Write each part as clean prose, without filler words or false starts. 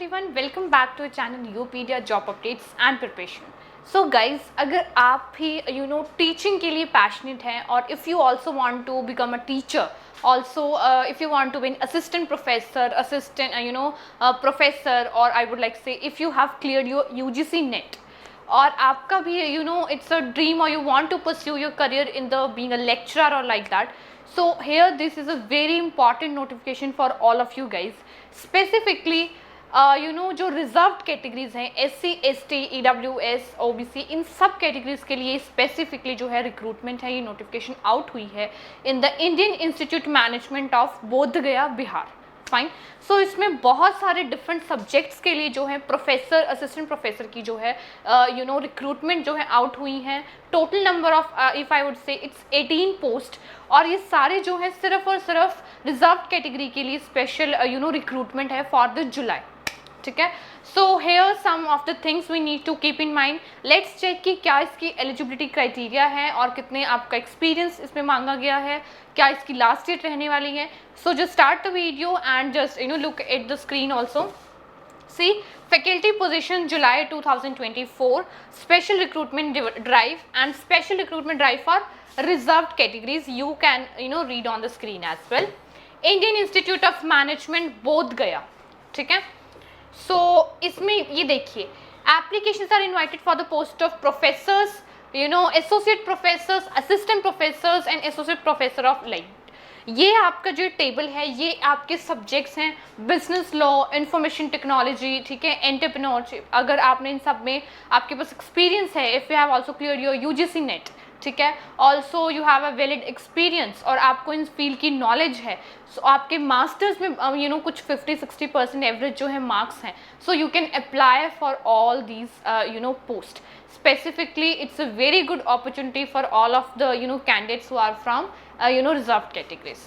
everyone, welcome back to our channel Upedia Job Updates and Preparation. So guys, अगर आप भी teaching के लिए पैशनेट हैं और if you also want to become a teacher, also if you want to be an assistant professor, professor, or I would like to say if you have cleared your UGC NET और आपका भी it's a dream or you want to pursue your career in the being a lecturer or like that, so here this is a very important notification for all of you guys. Specifically जो reserved categories हैं SC, ST, EWS, OBC, इन सब categories के लिए specifically जो है recruitment है, ये notification out हुई है in the Indian institute management of Bodhgaya, Bihar. Fine. So इसमें बहुत सारे डिफरेंट सब्जेक्ट्स के लिए जो है प्रोफेसर, असिस्टेंट प्रोफेसर की जो है रिक्रूटमेंट जो है आउट हुई हैं. Total number of if I would से इट्स 18 पोस्ट, और ये सारे जो है सिर्फ और सिर्फ रिजर्व कैटेगरी के लिए स्पेशल रिक्रूटमेंट है फॉर द जुलाई. ठीक है. So here some of the things we need to keep in mind. Let's check कि क्या इसकी एलिजिबिलिटी क्राइटेरिया है और कितने आपका एक्सपीरियंस इसमें मांगा गया है, क्या इसकी लास्ट डेट रहने वाली है. So just start the video and just look at the screen also. See, faculty position July 2024, special recruitment drive and special recruitment drive for reserved categories. You can read on the screen as well. Indian Institute of Management Bodhgaya. ठीक है. सो इसमें ये देखिए, applications are invited for the post of professors, associate professors, assistant professors and associate professor of light. ये आपका जो table है ये आपके सब्जेक्ट्स हैं, बिजनेस लॉ, इंफॉर्मेशन टेक्नोलॉजी, ठीक है, एंटरप्रेन्योरशिप. अगर आपने इन सब में आपके पास एक्सपीरियंस है, if you have also clear your UGC net, ठीक है, also you have a valid experience और आपको इन फील्ड की नॉलेज है, सो आपके मास्टर्स में कुछ 50-60% एवरेज जो है मार्क्स हैं, so you can apply for all these post. Specifically, it's a very good opportunity for all of the candidates who are from reserved categories.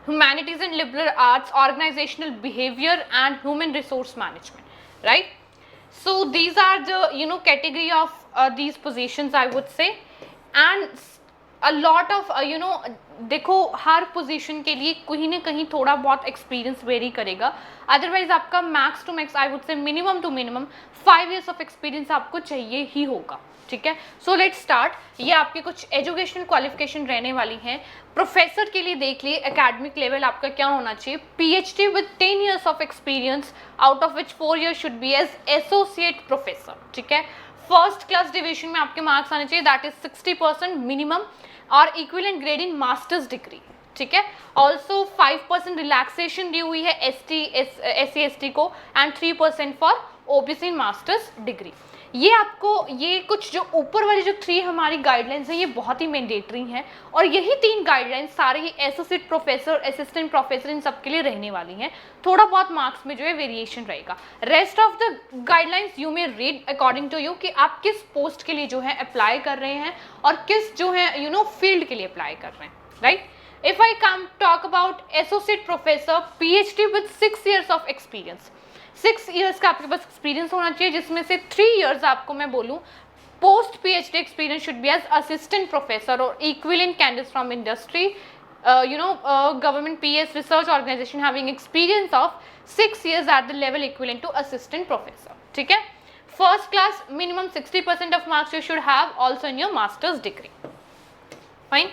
Humanities and liberal arts, organizational behavior and human resource management, right? So these are the category of these positions, I would say. And a lot of देखो हर position के लिए कहीं ना कहीं थोड़ा बहुत experience vary करेगा. Otherwise आपका max to max, I would say minimum to minimum 5 years of experience आपको चाहिए ही होगा. ठीक है. So let's start. ये आपके कुछ एजुकेशनल क्वालिफिकेशन रहने वाली हैं. प्रोफेसर के लिए देख लिए एकेडमिक लेवल आपका क्या होना चाहिए. PhD with 10 years of experience, out of which 4 years should be as associate professor. ठीक है. फर्स्ट क्लास डिवीजन में आपके मार्क्स आने चाहिए, दैट इज 60% मिनिमम, और equivalent grade in masters degree. ठीक है. ऑल्सो 5% रिलैक्सेशन दी हुई है SC ST को and 3% for OBC masters degree. ये आपको ये कुछ जो ऊपर वाली जो 3 हमारी गाइडलाइंस हैं ये बहुत ही मैंडेटरी हैं, और यही 3 गाइडलाइंस सारे ही एसोसिएट प्रोफेसर, असिस्टेंट प्रोफेसर इन सब के लिए रहने वाली हैं. थोड़ा बहुत मार्क्स में जो है वेरिएशन रहेगा. Rest of the guidelines you may read according to you कि आप किस पोस्ट के लिए जो है अप्लाई कर रहे हैं और किस जो है फील्ड के लिए अप्लाई कर रहे हैं. Right. If I come talk about associate professor, PhD with 6 years of experience. 6 years का आपके पास एक्सपीरियंस होना चाहिए, जिसमें से 3 years आपको मैं बोलूँ post PhD experience should be as assistant professor और equivalent candidates from industry, government PS research organisation having experience of 6 years at the level equivalent to assistant professor. ठीक है. First class minimum 60% of marks you should have also in your masters degree. Fine.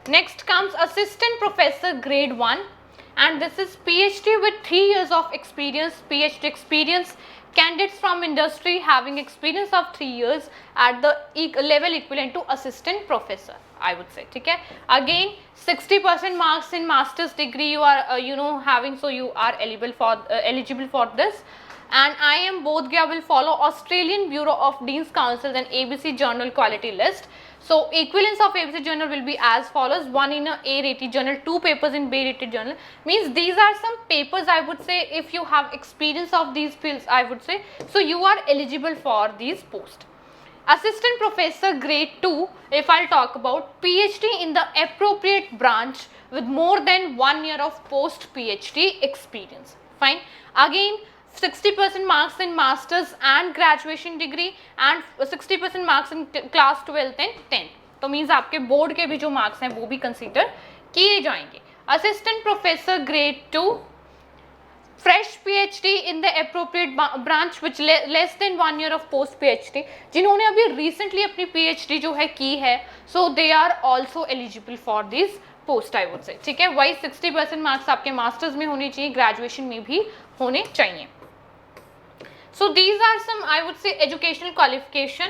Next comes assistant professor grade 1. And this is PhD with 3 years of experience, PhD experience, candidates from industry having experience of 3 years at the level equivalent to assistant professor, I would say. ठीक है. Again 60% marks in master's degree you are having, so you are eligible for this. And IIM Bodhgaya will follow Australian Bureau of Dean's Council and ABC Journal quality list. So equivalence of ABC journal will be as follows: 1 in a A-rated journal, 2 papers in B-rated journal. Means these are some papers, I would say, if you have experience of these fields, I would say, so you are eligible for these posts. Assistant professor grade 2, if I'll talk about PhD in the appropriate branch with more than 1 year of post PhD experience. Fine. Again 60% marks in masters and graduation degree and 60% marks in class 12th and 10th. तो means आपके board के भी जो marks हैं वो भी consider किए जाएंगे. Assistant professor grade 2, fresh PhD in the appropriate branch which less than 1 year of post PhD, जिन्होंने अभी recently अपनी PhD जो है की है, so they are also eligible for this post I would say, ठीक है। वही 60% मार्क्स आपके मास्टर्स में होने चाहिए, ग्रेजुएशन में भी होने चाहिए। So these are some I would say educational qualification,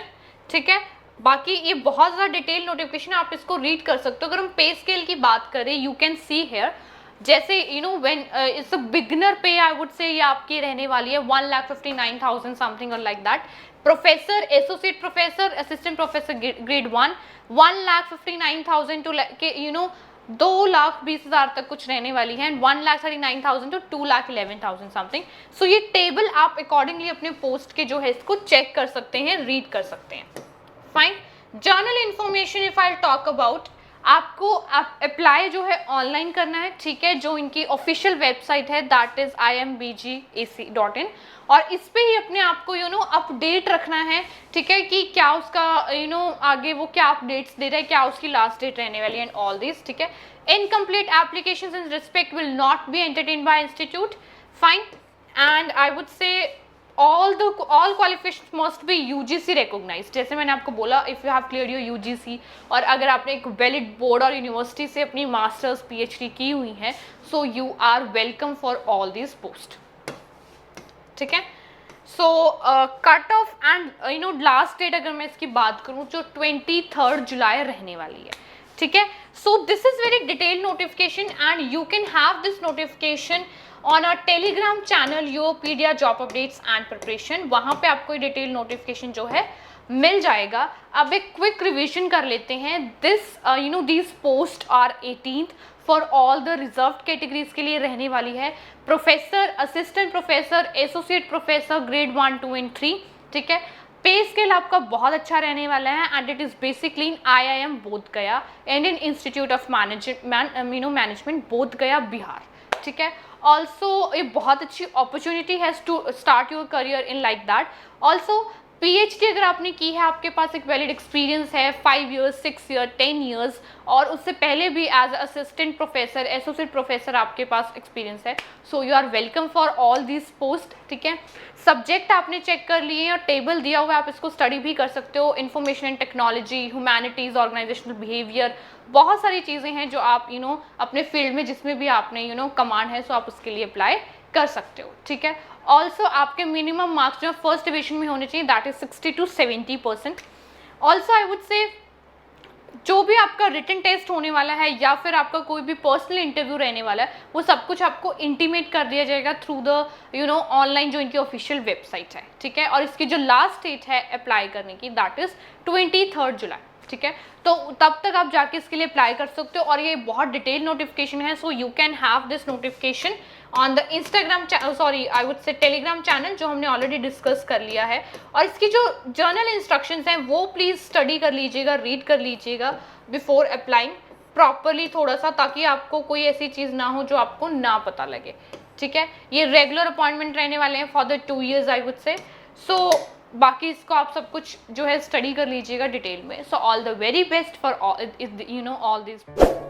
ठीक है। बाकी ये बहुत ज़्यादा डिटेल नोटिफिकेशन, आप इसको रीड कर सकते हो। अगर हम पे स्केल की बात करें, यू कैन सी हेयर, जैसे you know when it's a beginner पे आई वुड से ये आपकी रहने वाली है 1,59,000 समथिंग और like that. Professor, associate professor, assistant professor grade 1 1,59,000 to you know 2,20,000 तक कुछ रहने वाली है, 1,39,000 टू 2,11,000 समथिंग। सो ये टेबल आप अकॉर्डिंगली अपने पोस्ट के जो है इसको चेक कर सकते हैं, रीड कर सकते हैं। Fine. Journal information if I talk about, आपको अप्लाई जो है ऑनलाइन करना है, ठीक है। जो इनकी ऑफिशियल वेबसाइट है दैट इज imbgac.in, और इस पे ही अपने आप को अपडेट रखना है, ठीक है, कि क्या उसका आगे वो क्या अपडेट्स दे रहा है, क्या उसकी लास्ट डेट रहने वाली है एंड ऑल दिस, ठीक है। Incomplete applications in respect will not be entertained bye institute. Fine. And I would से all qualifications must be UGC recognized, जैसे मैंने आपको बोला if you have cleared your UGC, और अगर आपने एक वैलिड बोर्ड और यूनिवर्सिटी से अपनी मास्टर्स PhD की हुई है, so you are welcome for all these post, ठीक है। So cut off and last date अगर मैं इसकी बात करूँ जो 23 जुलाई रहने वाली है, ठीक है। So this is very detailed notification and you can have this notification on a Telegram channel Yourpedia job updates and preparation. वहाँ पे आपको डिटेल नोटिफिकेशन जो है मिल जाएगा। अब एक क्विक रिविजन कर लेते हैं। These post are 18th for all the reserve categories के लिए रहने वाली है। Professor, assistant professor, associate professor grade 1, 2 and 3, ठीक है। पे स्केल आपका बहुत अच्छा रहने वाला है and it is basically in IIM बोध गया, इंडियन इंस्टीट्यूट ऑफ मैनेजमेंट बोध गया, बिहार, ठीक है। ऑल्सो ये बहुत अच्छी अपॉर्चुनिटी है to start your career in like that. Also PhD अगर आपने की है, आपके पास एक वैलिड एक्सपीरियंस है 5 years, 6 years, 10 years, और उससे पहले भी as assistant professor, associate professor आपके पास एक्सपीरियंस है, so you are welcome for all this post, ठीक है। सब्जेक्ट आपने चेक कर लिए हैं और टेबल दिया हुआ है, आप इसको स्टडी भी कर सकते हो। Information and technology, humanities, organisational behaviour, बहुत सारी चीज़ें हैं जो आप अपने फील्ड में जिसमें भी आपने कमांड है, सो आप उसके लिए अप्लाई कर सकते हो, ठीक है। ऑल्सो आपके मिनिमम मार्क्स जो फर्स्ट डिवीजन में होने चाहिए, that is 60 to 70%। Also I would से जो भी आपका रिटन टेस्ट होने वाला है या फिर आपका कोई भी पर्सनल इंटरव्यू रहने वाला है, वो सब कुछ आपको इंटीमेट कर दिया जाएगा थ्रू द ऑनलाइन जो इनकी ऑफिशियल वेबसाइट है, ठीक है। और इसकी जो लास्ट डेट है अप्लाई करने की, दैट इज 23 जुलाई, ठीक है। तो तब तक आप जाके इसके लिए अप्लाई कर सकते हो और ये बहुत डिटेल नोटिफिकेशन है, so you can have this notification on the Instagram sorry I would से टेलीग्राम चैनल जो हमने ऑलरेडी डिस्कस कर लिया है। और इसकी जो जर्नल इंस्ट्रक्शंस हैं वो प्लीज़ स्टडी कर लीजिएगा, रीड कर लीजिएगा बिफोर अप्लाइंग प्रॉपरली थोड़ा सा, ताकि आपको कोई ऐसी चीज़ ना हो जो आपको ना पता लगे, ठीक है। ये रेगुलर अपॉइंटमेंट रहने वाले हैं for the 2 years I would say. So बाकी इसको आप सब कुछ जो है स्टडी कर लीजिएगा डिटेल में। So all the very best for all this.